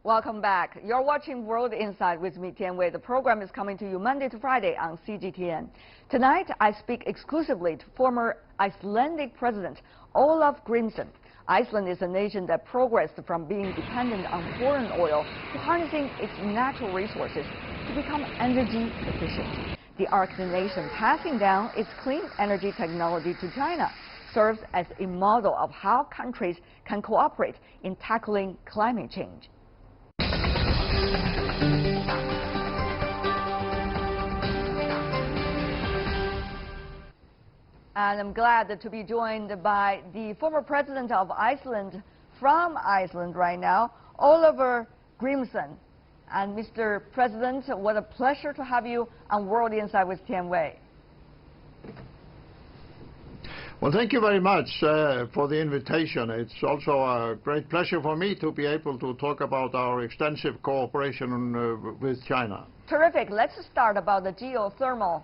Welcome back. You're watching World Insight with me, Tian Wei. The program is coming to you Monday to Friday on CGTN. Tonight, I speak exclusively to former Icelandic President Olafur Grimsson. Iceland is a nation that progressed from being dependent on foreign oil to harnessing its natural resources to become energy efficient. The Arctic nation passing down its clean energy technology to China serves as a model of how countries can cooperate in tackling climate change. And I'm glad to be joined by the former president of Iceland, from Iceland right now, Olafur Grimsson. And Mr. President, what a pleasure to have you on World Insight with Tian Wei. Well, thank you very much for the invitation. It's also a great pleasure for me to be able to talk about our extensive cooperation with China. Terrific. Let's start about the geothermal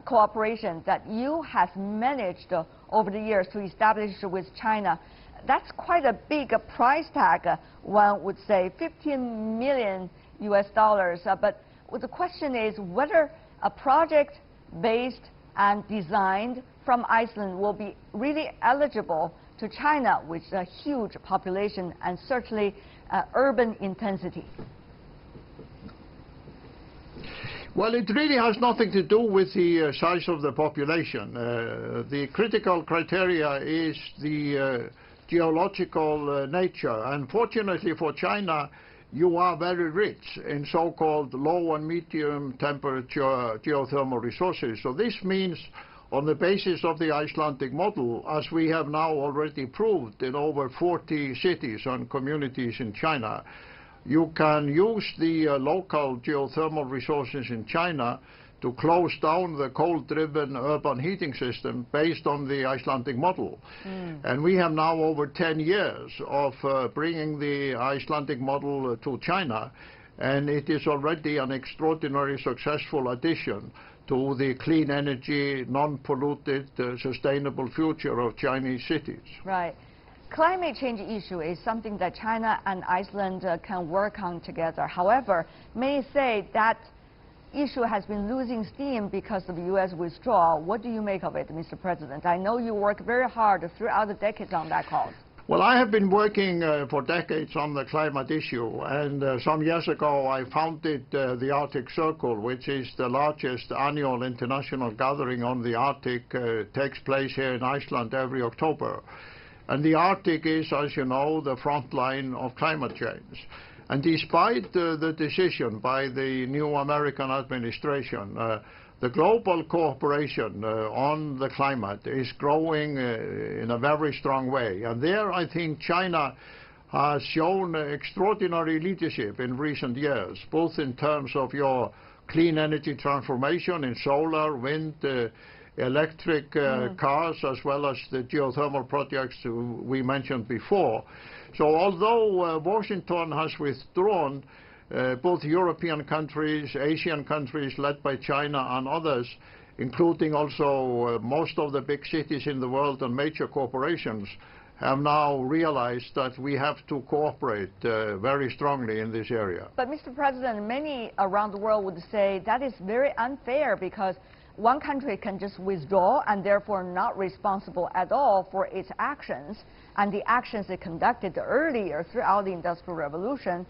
cooperation that you have managed over the years to establish with China. That's quite a big price tag, one would say, $15 million US. But the question is whether a project based and designed from Iceland will be really eligible to China, with a huge population and certainly urban intensity. Well, it really has nothing to do with the size of the population. The critical criteria is the geological nature. Unfortunately for China, you are very rich in so-called low and medium temperature geothermal resources. So this means, on the basis of the Icelandic model, as we have now already proved in over 40 cities and communities in China, you can use the local geothermal resources in China to close down the coal-driven urban heating system based on the Icelandic model. And we have now over 10 years of bringing the Icelandic model to China, and it is already an extraordinarily successful addition to the clean energy, non-polluted, sustainable future of Chinese cities. Right. Climate change issue is something that China and Iceland can work on together. However, many say that issue has been losing steam because of the U.S. withdrawal. What do you make of it, Mr. President? I know you work very hard throughout the decades on that cause. Well, I have been working for decades on the climate issue, and some years ago I founded the Arctic Circle, which is the largest annual international gathering on the Arctic. Takes place here in Iceland every October. And the Arctic is, as you know, the front line of climate change. And despite the decision by the new American administration, the global cooperation on the climate is growing in a very strong way. And there, I think China has shown extraordinary leadership in recent years, both in terms of your clean energy transformation in solar, wind, electric cars, as well as the geothermal projects we mentioned before. So although Washington has withdrawn, both European countries, Asian countries led by China and others, including also most of the big cities in the world and major corporations, have now realized that we have to cooperate very strongly in this area. But Mr. President, many around the world would say that is very unfair, because one country can just withdraw and therefore not responsible at all for its actions, and the actions it conducted earlier throughout the Industrial Revolution.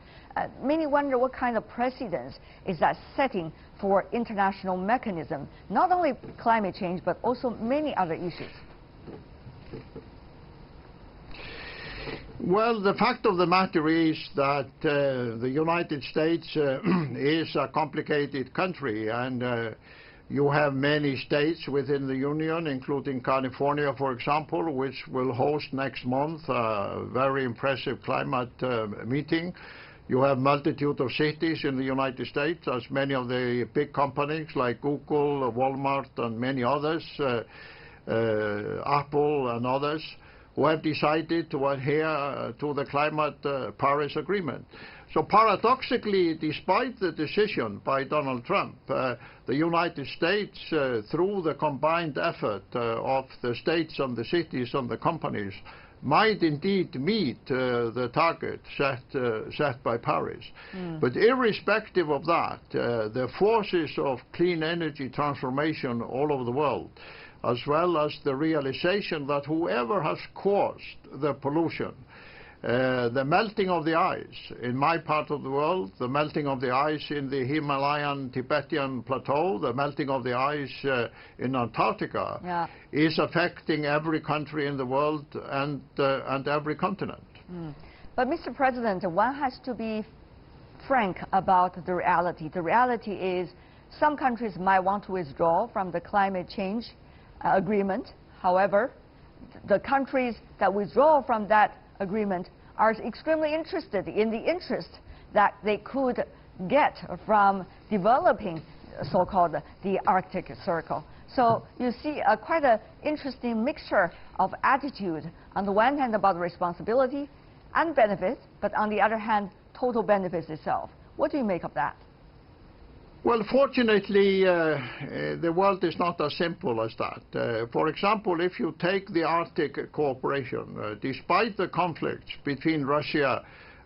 Many wonder what kind of precedence is that setting for international mechanism, not only climate change, but also many other issues. Well, the fact of the matter is that the United States is a complicated country, and you have many states within the Union, including California, for example, which will host next month a very impressive climate meeting. You have multitude of cities in the United States, as many of the big companies like Google, Walmart, and many others, Apple and others, who have decided to adhere to the climate Paris Agreement. So paradoxically, despite the decision by Donald Trump, the United States, through the combined effort of the states and the cities and the companies, might indeed meet the target set by Paris. But irrespective of that, the forces of clean energy transformation all over the world, as well as the realization that whoever has caused the pollution, the melting of the ice in my part of the world, the melting of the ice in the Himalayan Tibetan plateau, the melting of the ice in Antarctica, is affecting every country in the world and every continent. But Mr. President, one has to be frank about the reality. The reality is some countries might want to withdraw from the climate change agreement. However, the countries that withdraw from that agreement are extremely interested in the interest that they could get from developing so-called the Arctic Circle. So you see quite an interesting mixture of attitude on the one hand about responsibility and benefits, but on the other hand total benefits itself. What do you make of that? Well, fortunately, the world is not as simple as that. For example, if you take the Arctic cooperation, despite the conflicts between Russia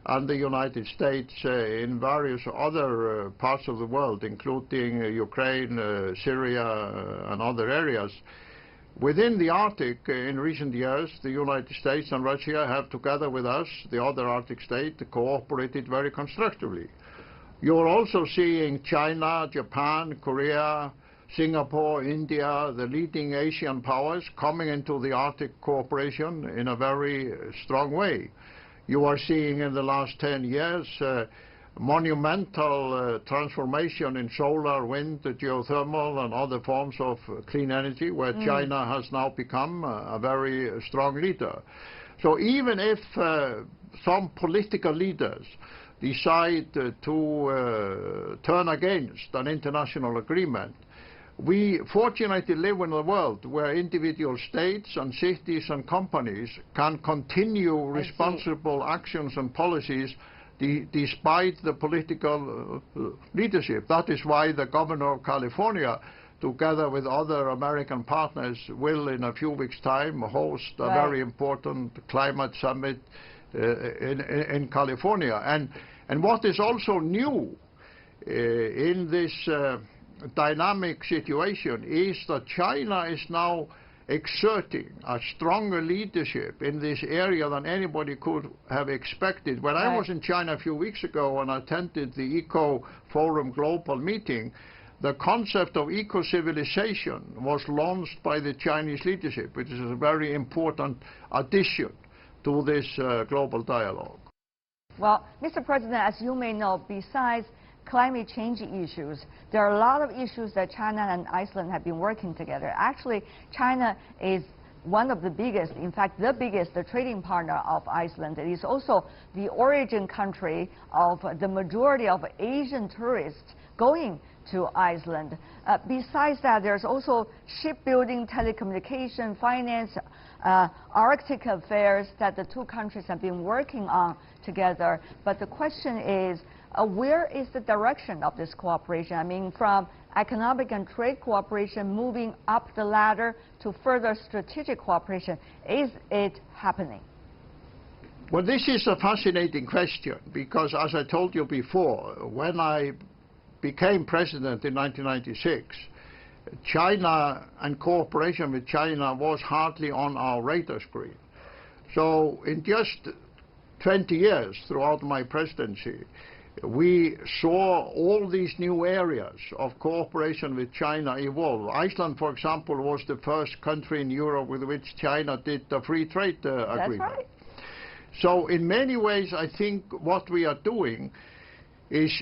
and the United States in various other parts of the world, including Ukraine, Syria, and other areas, within the Arctic in recent years, the United States and Russia have, together with us, the other Arctic state, cooperated very constructively. You're also seeing China, Japan, Korea, Singapore, India, the leading Asian powers coming into the Arctic cooperation in a very strong way. You are seeing in the last 10 years monumental transformation in solar, wind, geothermal and other forms of clean energy, where China has now become a very strong leader. So even if some political leaders decide to turn against an international agreement, we fortunately live in a world where individual states and cities and companies can continue responsible actions and policies despite the political leadership. That is why the governor of California, together with other American partners, will in a few weeks' time host a very important climate summit in California. And what is also new in this dynamic situation is that China is now exerting a stronger leadership in this area than anybody could have expected. When I was in China a few weeks ago and attended the Eco Forum Global meeting, the concept of eco-civilization was launched by the Chinese leadership, which is a very important addition to this global dialogue. Well, Mr. President, as you may know, besides climate change issues, there are a lot of issues that China and Iceland have been working together. Actually, China is one of the biggest, in fact, the biggest trading partner of Iceland. It is also the origin country of the majority of Asian tourists going to Iceland. Besides that, there's also shipbuilding, telecommunication, finance, Arctic affairs that the two countries have been working on together. But the question is, where is the direction of this cooperation? I mean, from economic and trade cooperation moving up the ladder to further strategic cooperation. Is it happening? Well, this is a fascinating question because, as I told you before, when I became president in 1996, China and cooperation with China was hardly on our radar screen. So in just 20 years throughout my presidency, we saw all these new areas of cooperation with China evolve. Iceland, for example, was the first country in Europe with which China did a free trade agreement. That's right. So in many ways, I think what we are doing is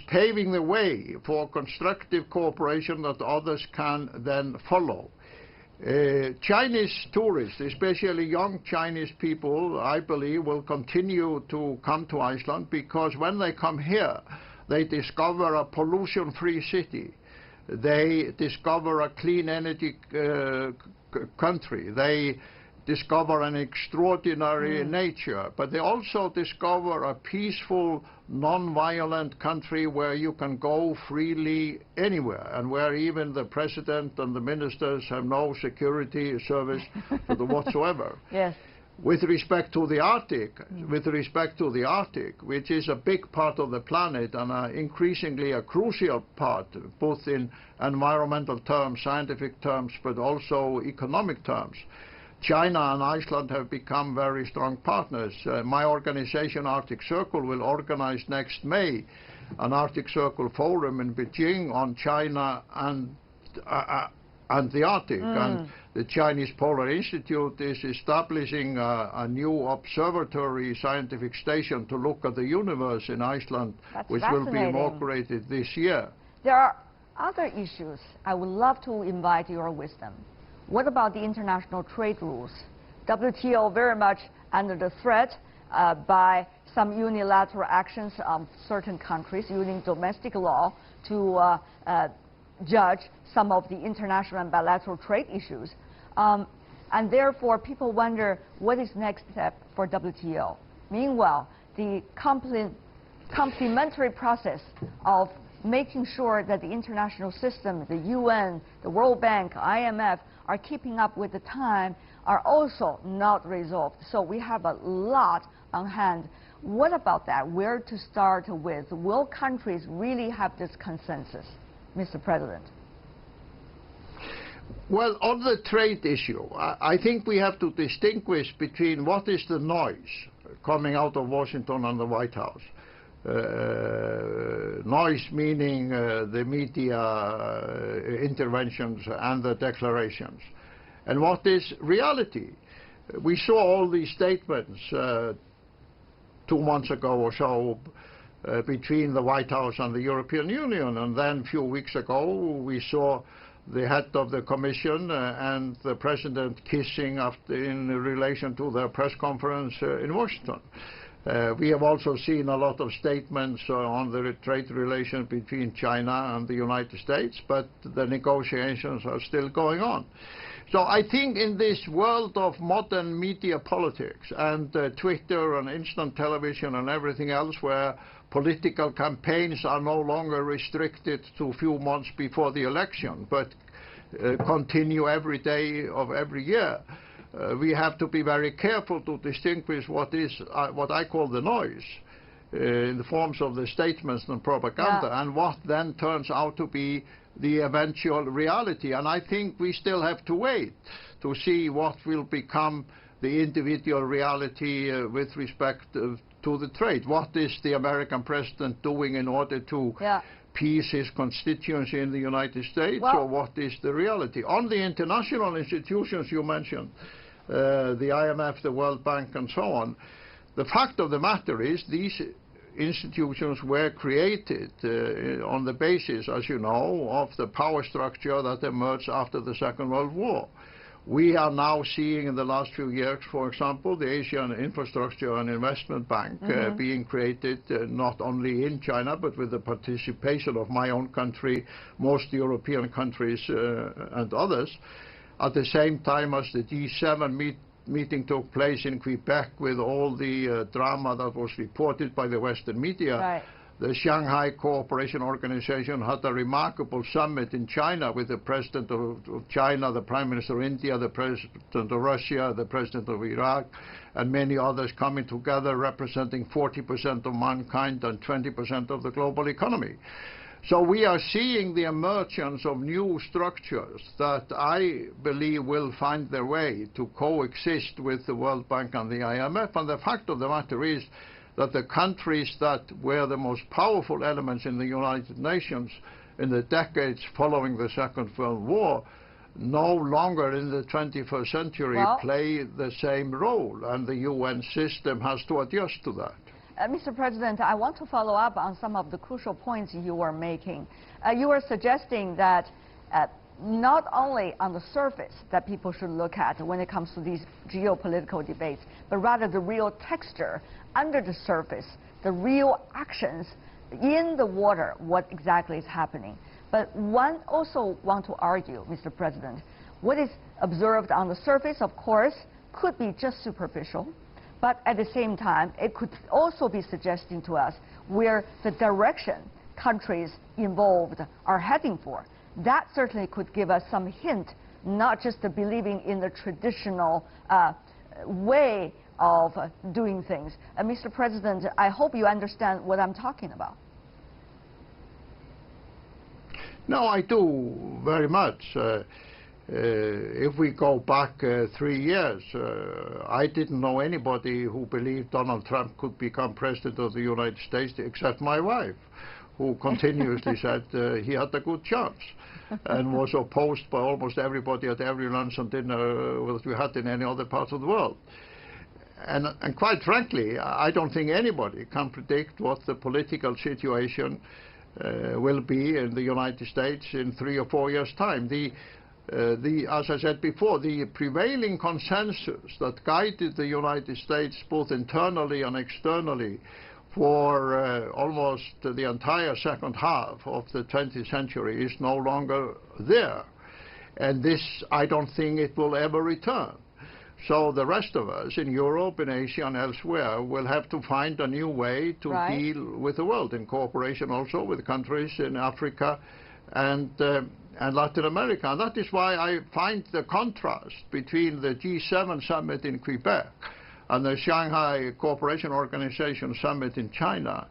paving the way for constructive cooperation that others can then follow. Chinese tourists, especially young Chinese people, I believe, will continue to come to Iceland because when they come here, they discover a pollution-free city. They discover a clean energy country. They discover an extraordinary nature, but they also discover a peaceful, non-violent country where you can go freely anywhere and where even the president and the ministers have no security service whatsoever. Yes. with respect to the Arctic, which is a big part of the planet and increasingly a crucial part, both in environmental terms, scientific terms, but also economic terms, China and Iceland have become very strong partners. My organization, Arctic Circle, will organize next May an Arctic Circle forum in Beijing on China and the Arctic. And the Chinese Polar Institute is establishing a new observatory scientific station to look at the universe in Iceland, which will be inaugurated this year. There are other issues I would love to invite your wisdom. What about the international trade rules? WTO very much under the threat by some unilateral actions of certain countries using domestic law to judge some of the international and bilateral trade issues. And therefore, people wonder what is next step for WTO. Meanwhile, the complementary process of making sure that the international system, the UN, the World Bank, IMF, are keeping up with the time are also not resolved. So we have a lot on hand. What about that? Where to start with? Will countries really have this consensus, Mr. President? Well, on the trade issue, I think we have to distinguish between what is the noise coming out of Washington and the White House. Noise meaning the media interventions and the declarations. And what is reality? We saw all these statements 2 months ago or so between the White House and the European Union, and then a few weeks ago we saw the head of the Commission and the President kissing in relation to their press conference in Washington. We have also seen a lot of statements on the trade relations between China and the United States, but the negotiations are still going on. So I think in this world of modern media politics and Twitter and instant television and everything else, where political campaigns are no longer restricted to a few months before the election, but continue every day of every year, we have to be very careful to distinguish what I call the noise in the forms of the statements and propaganda, and what then turns out to be the eventual reality. And I think we still have to wait to see what will become the individual reality with respect to the trade. What is the American president doing in order to appease his constituency in the United States, or what is the reality? On the international institutions you mentioned, the IMF, the World Bank, and so on, the fact of the matter is these institutions were created on the basis, as you know, of the power structure that emerged after the Second World War. We are now seeing in the last few years, for example, the Asian Infrastructure and Investment Bank being created not only in China, but with the participation of my own country, most European countries and others, at the same time as the G7 meeting took place in Quebec with all the drama that was reported by the Western media. Right. The Shanghai Cooperation Organization had a remarkable summit in China with the President of China, the Prime Minister of India, the President of Russia, the President of Iraq, and many others coming together representing 40% of mankind and 20% of the global economy. So we are seeing the emergence of new structures that I believe will find their way to coexist with the World Bank and the IMF. And the fact of the matter is that the countries that were the most powerful elements in the United Nations in the decades following the Second World War no longer in the 21st century play the same role, and the UN system has to adjust to that. Mr. President, I want to follow up on some of the crucial points you were making. You were suggesting that not only on the surface that people should look at when it comes to these geopolitical debates, but rather the real texture under the surface, the real actions in the water, what exactly is happening. But one also want to argue, Mr. President, what is observed on the surface, of course, could be just superficial. But at the same time, it could also be suggesting to us where the direction countries involved are heading for. That certainly could give us some hint, not just the believing in the traditional way of doing things. Mr. President, I hope you understand what I'm talking about. No, I do very much. If we go back 3 years, I didn't know anybody who believed Donald Trump could become president of the United States except my wife, who continuously said he had a good chance and was opposed by almost everybody at every lunch and dinner that we had in any other part of the world. And quite frankly, I don't think anybody can predict what the political situation will be in the United States in 3 or 4 years' time. As I said before, the prevailing consensus that guided the United States both internally and externally for almost the entire second half of the 20th century is no longer there. And this, I don't think it will ever return. So the rest of us in Europe, in Asia and elsewhere will have to find a new way to deal with the world, in cooperation also with countries in Africa and Latin America. And that is why I find the contrast between the G7 summit in Quebec and the Shanghai Cooperation Organization summit in China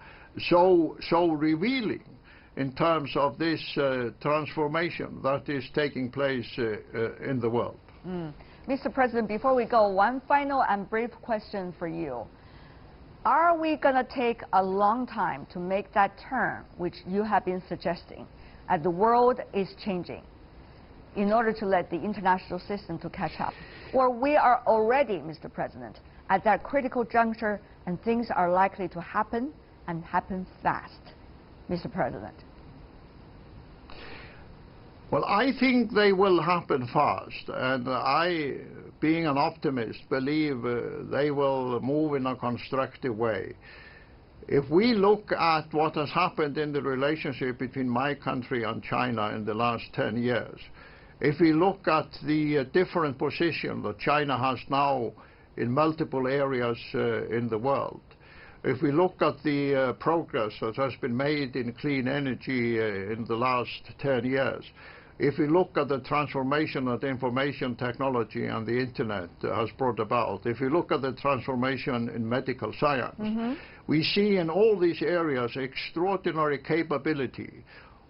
so revealing in terms of this transformation that is taking place in the world. Mr. President, before we go, one final and brief question for you. Are we going to take a long time to make that turn, which you have been suggesting, as the world is changing, in order to let the international system to catch up? Or we are already, Mr. President, at that critical juncture and things are likely to happen and happen fast, Mr. President? Well, I think they will happen fast, and I, being an optimist, believe they will move in a constructive way. If we look at what has happened in the relationship between my country and China in the last 10 years, if we look at the different position that China has now in multiple areas in the world, if we look at the progress that has been made in clean energy in the last 10 years, if we look at the transformation that information technology and the internet has brought about, if we look at the transformation in medical science, we see in all these areas extraordinary capability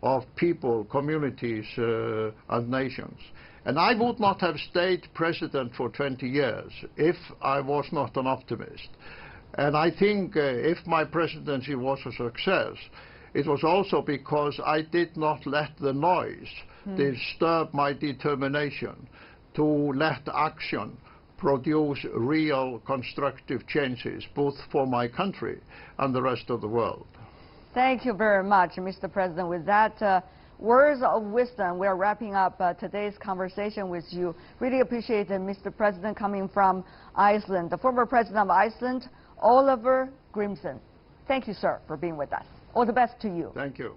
of people, communities, and nations. And I would not have stayed president for 20 years if I was not an optimist. And I think if my presidency was a success, it was also because I did not let the noise disturb my determination to let action produce real constructive changes, both for my country and the rest of the world. Thank you very much, Mr. President. With that words of wisdom, we are wrapping up today's conversation with you. Really appreciate Mr. President coming from Iceland, the former President of Iceland, Olafur Grimsson. Thank you, sir, for being with us. All the best to you. Thank you.